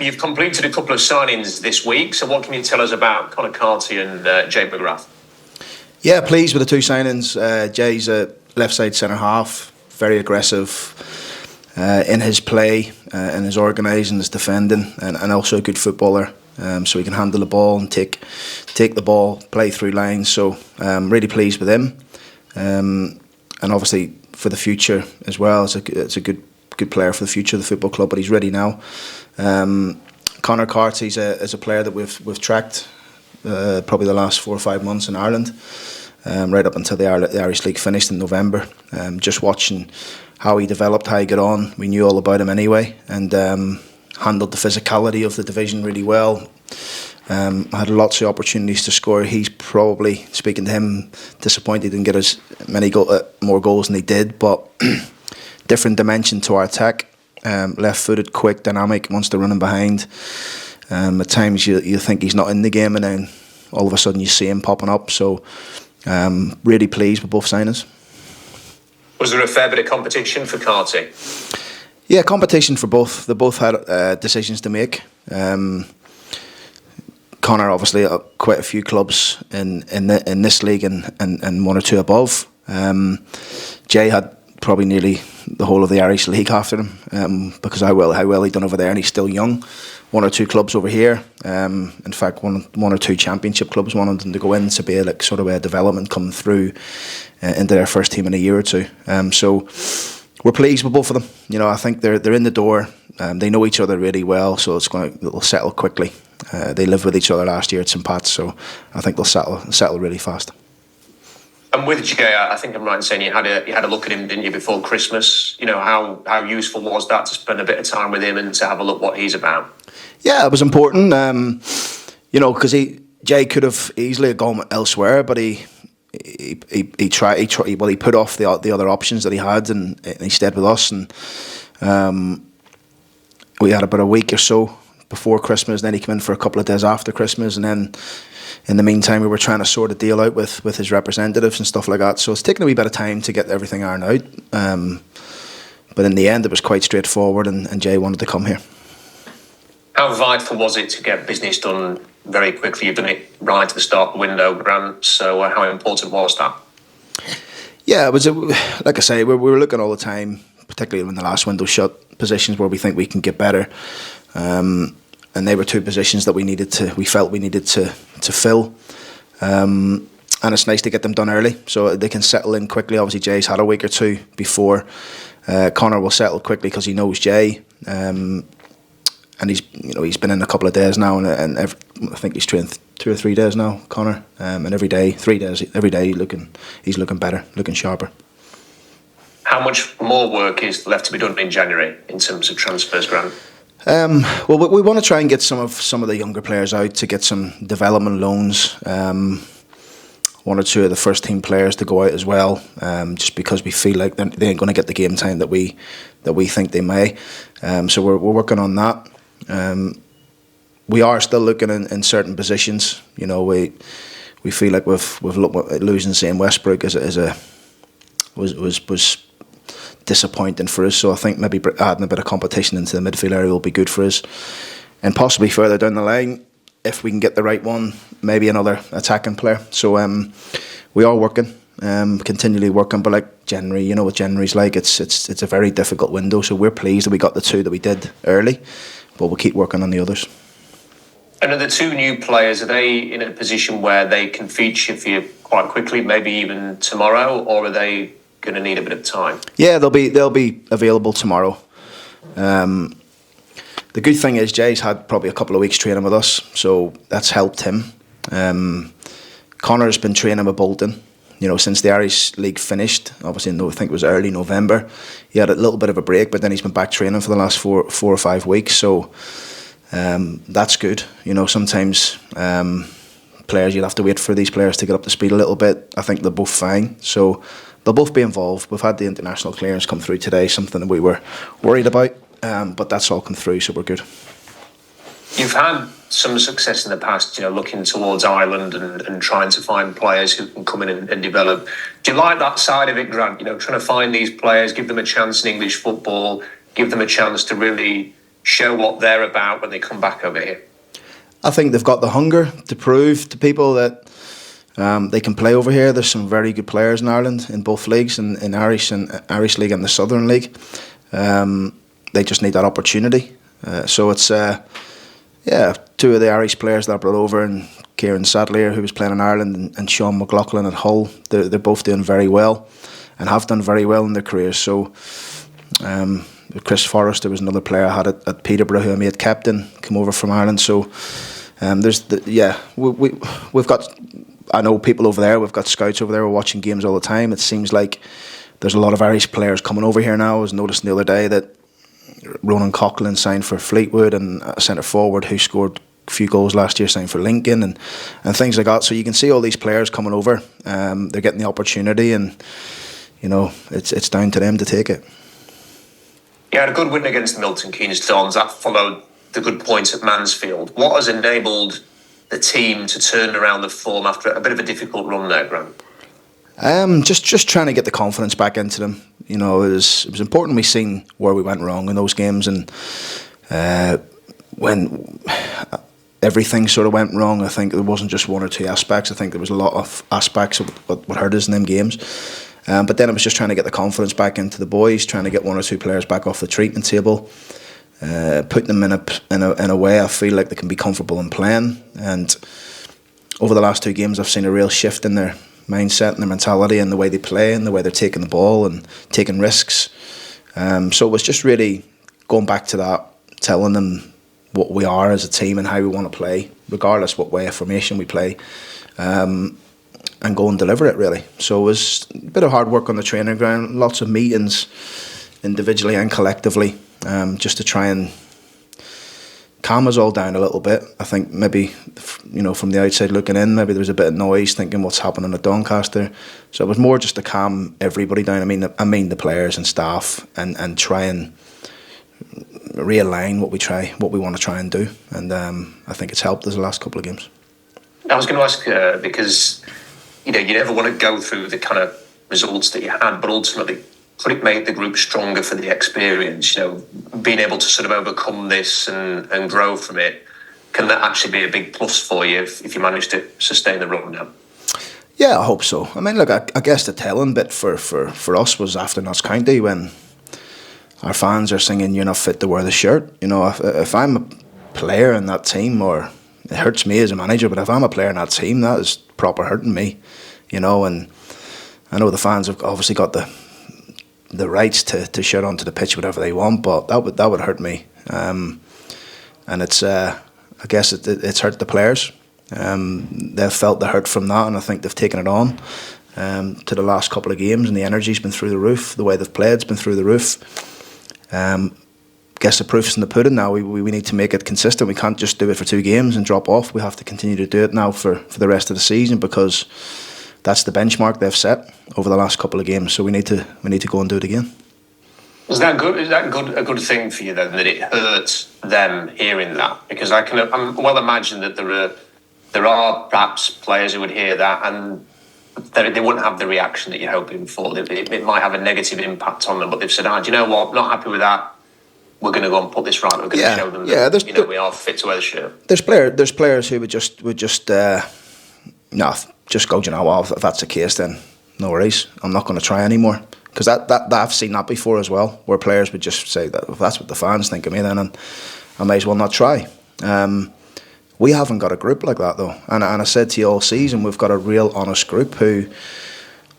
you've completed a couple of signings this week. So what can you tell us about Conor Carty and Jay McGrath? Yeah, pleased with the two signings. Jay's a left side centre half, very aggressive in his play, in his organising, his defending, and also a good footballer. So he can handle the ball and take the ball, play through lines. So really pleased with him, and obviously for the future as well. It's a good player for the future of the football club. But he's ready now. Conor Carty is a player that we've tracked probably the last 4 or 5 months in Ireland, right up until the Irish League finished in November. Just watching how he developed, how he got on. We knew all about him anyway, and handled the physicality of the division really well. Had lots of opportunities to score. He's probably, speaking to him, disappointed he didn't get as many more goals than he did, but different dimension to our attack. Left-footed, quick, dynamic, wants to run in behind. At times you think he's not in the game, and then all of a sudden you see him popping up. So really pleased with both signings. Was there a fair bit of competition for Carty? Yeah, competition for both. They both had decisions to make. Conor obviously quite a few clubs in this league and 1 or 2 above. Jay had probably nearly the whole of the Irish League after him, because how well he'd done over there, and he's still young. 1 or 2 clubs over here. In fact, one or 2 championship clubs wanted him to go in to be like sort of a development coming through into their first team in a year or 2. So we're pleased with both of them. You know, I think they're in the door. They know each other really well, so it'll settle quickly. They lived with each other last year at St Pat's, so I think they'll settle really fast. And with Jay, I think I'm right in saying you had a look at him, didn't you, before Christmas? You know, how useful was that to spend a bit of time with him and to have a look what he's about? Yeah, it was important. You know, because Jay could have easily gone elsewhere, but he put off the other options that he had, and he stayed with us. And we had about a week or so before Christmas. Then he came in for a couple of days after Christmas, and then in the meantime we were trying to sort a deal out with his representatives and stuff like that. So it's taken a wee bit of time to get everything ironed out. But in the end, it was quite straightforward, and Jay wanted to come here. How vital was it to get business done very quickly? You've done it right at the start of the window, Grant. So how important was that? Yeah, it was. Like I say, we were looking all the time, particularly when the last window shut, positions where we think we can get better. And they were 2 positions that we felt we needed to fill. And it's nice to get them done early so they can settle in quickly. Obviously, Jay's had a week or 2 before. Conor will settle quickly because he knows Jay. And he's been in a couple of days now, and I think he's trained 2 or 3 days now, Conor. And every day, 3 days, every day he's looking better, looking sharper. How much more work is left to be done in January in terms of transfers, Grant? Well, we want to try and get some of the younger players out to get some development loans. 1 or 2 of the first team players to go out as well, just because we feel like they ain't going to get the game time that we think they may. So we're working on that. We are still looking in certain positions. You know, we feel like we've looked at losing, say, in Westbrook was disappointing for us. So I think maybe adding a bit of competition into the midfield area will be good for us, and possibly further down the line, if we can get the right one, maybe another attacking player. So we are working, continually working. But like January, you know what January's like. It's a very difficult window. So we're pleased that we got the 2 that we did early, but we'll keep working on the others. And are the 2 new players, are they in a position where they can feature for you quite quickly, maybe even tomorrow, or are they going to need a bit of time? Yeah, they'll be available tomorrow. The good thing is Jay's had probably a couple of weeks training with us, so that's helped him. Conor's been training with Bolton, since the Irish League finished. Obviously, I think it was early November. He had a little bit of a break, but then he's been back training for the last four or 5 weeks. So that's good. Sometimes players, you'll have to wait for these players to get up to speed a little bit. I think they're both fine, so they'll both be involved. We've had the international clearance come through today, something that we were worried about, but that's all come through, so we're good. You've had some success in the past, looking towards Ireland and trying to find players who can come in and develop. Do you like that side of it, Grant? Trying to find these players, give them a chance in English football, give them a chance to really show what they're about when they come back over here? I think they've got the hunger to prove to people that they can play over here. There's some very good players in Ireland in both leagues, in Irish League and the Southern League. They just need that opportunity. So it's two of the Irish players that I brought over, and Kieran Sadlier, who was playing in Ireland, and Sean McLaughlin at Hull. They're both doing very well and have done very well in their careers. So Chris Forrester was another player I had at Peterborough, who I made captain, come over from Ireland. So we've got, I know people over there, we've got scouts over there, we're watching games all the time. It seems like there's a lot of Irish players coming over here now. I was noticing the other day that Ronan Coughlin signed for Fleetwood, and a centre forward who scored a few goals last year signed for Lincoln, and things like that. So you can see all these players coming over. They're getting the opportunity, and it's down to them to take it. You had a good win against Milton Keynes Dons. That followed the good points at Mansfield. What has enabled the team to turn around the form after a bit of a difficult run there, Grant? Just trying to get the confidence back into them. It was important we seen where we went wrong in those games, and when everything sort of went wrong, I think there wasn't just one or two aspects. I think there was a lot of aspects of what hurt us in them games. But then it was just trying to get the confidence back into the boys, trying to get one or two players back off the treatment table, putting them in a way I feel like they can be comfortable in playing. And over the last two games, I've seen a real shift in their mindset and their mentality and the way they play and the way they're taking the ball and taking risks. So it was just really going back to that, telling them what we are as a team and how we want to play, regardless what way of formation we play, and go and deliver it, really. So it was a bit of hard work on the training ground, lots of meetings individually and collectively, just to try and calm us all down a little bit. I think maybe, from the outside looking in, maybe there was a bit of noise thinking what's happening at Doncaster. So it was more just to calm everybody down. I mean the players and staff, and try and realign what we want to try and do. And I think it's helped us the last couple of games. I was going to ask because you never want to go through the kind of results that you had, but ultimately could it make the group stronger for the experience? Being able to sort of overcome this and grow from it, can that actually be a big plus for you if you manage to sustain the run now? Yeah, I hope so. I mean, look, I guess the telling bit for us was after Notts County, when our fans are singing "You're not fit to wear the shirt." If I'm a player in that team, or it hurts me as a manager, but if I'm a player in that team, that is proper hurting me. And I know the fans have obviously got the rights to shout onto the pitch whatever they want, but that would hurt me. And it's I guess it's hurt the players. They've felt the hurt from that, and I think they've taken it on to the last couple of games, and the energy's been through the roof. The way they've played's been through the roof. Guess the proof's in the pudding now. We need to make it consistent. We can't just do it for 2 games and drop off. We have to continue to do it now for the rest of the season, because that's the benchmark they've set over the last couple of games. So we need to go and do it again. Is that good? Is that a good thing for you then, that it hurts them hearing that? Because I'm well imagine that there are perhaps players who would hear that and they wouldn't have the reaction that you're hoping for. It might have a negative impact on them, but they've said, do you know what? I'm not happy with that. We're going to go and put this right. We're going to show them that we are fit to wear the shirt. There's players who would just go, you know what, if that's the case, then no worries. I'm not going to try anymore. Because that I've seen that before as well, where players would just say that if that's what the fans think of me, then I may as well not try. We haven't got a group like that though, and I said to you all season, we've got a real honest group who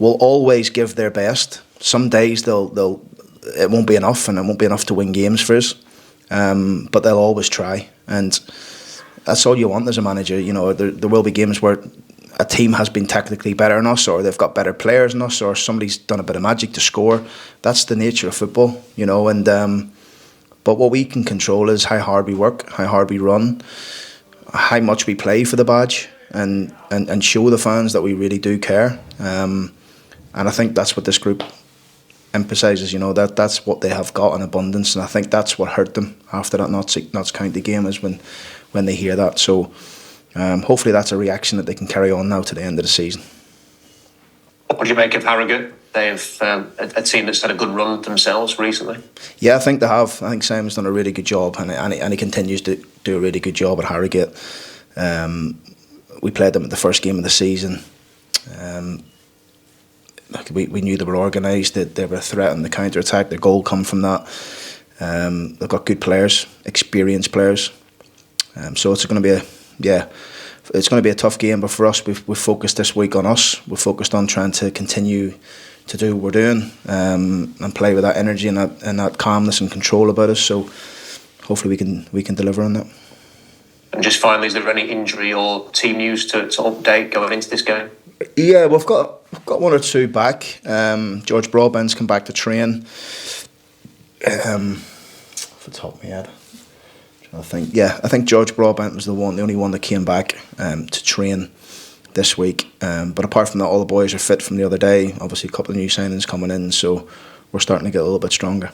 will always give their best. Some days it won't be enough, and it won't be enough to win games for us, but they'll always try, and that's all you want as a manager. There will be games where a team has been technically better than us, or they've got better players than us, or somebody's done a bit of magic to score. That's the nature of football, and but what we can control is how hard we work, how hard we run, how much we play for the badge, and show the fans that we really do care. And I think that's what this group emphasises, that's what they have got in abundance, and I think that's what hurt them after that Notts County game, is when they hear that. So hopefully that's a reaction that they can carry on now to the end of the season. What would you make of Harrogate? they've a team that's had a good run themselves recently. Yeah, I think they have. I think Simon's done a really good job, and he continues to do a really good job at Harrogate. We played them at the first game of the season. We knew they were organised, that they were a threat in the counter-attack. Their goal come from that. They've got good players, experienced players. So it's going to be a tough game. But for us, we've focused this week on us. We're focused on trying to continue to do what we're doing, and play with that energy and that calmness and control about us. So hopefully we can deliver on that. And just finally, is there any injury or team news to update going into this game? Yeah, we've got one or two back. George Broadbent's come back to train. Off the top of my head, I think George Broadbent was the only one that came back to train this week. But apart from that, all the boys are fit from the other day. Obviously, a couple of new signings coming in, so we're starting to get a little bit stronger.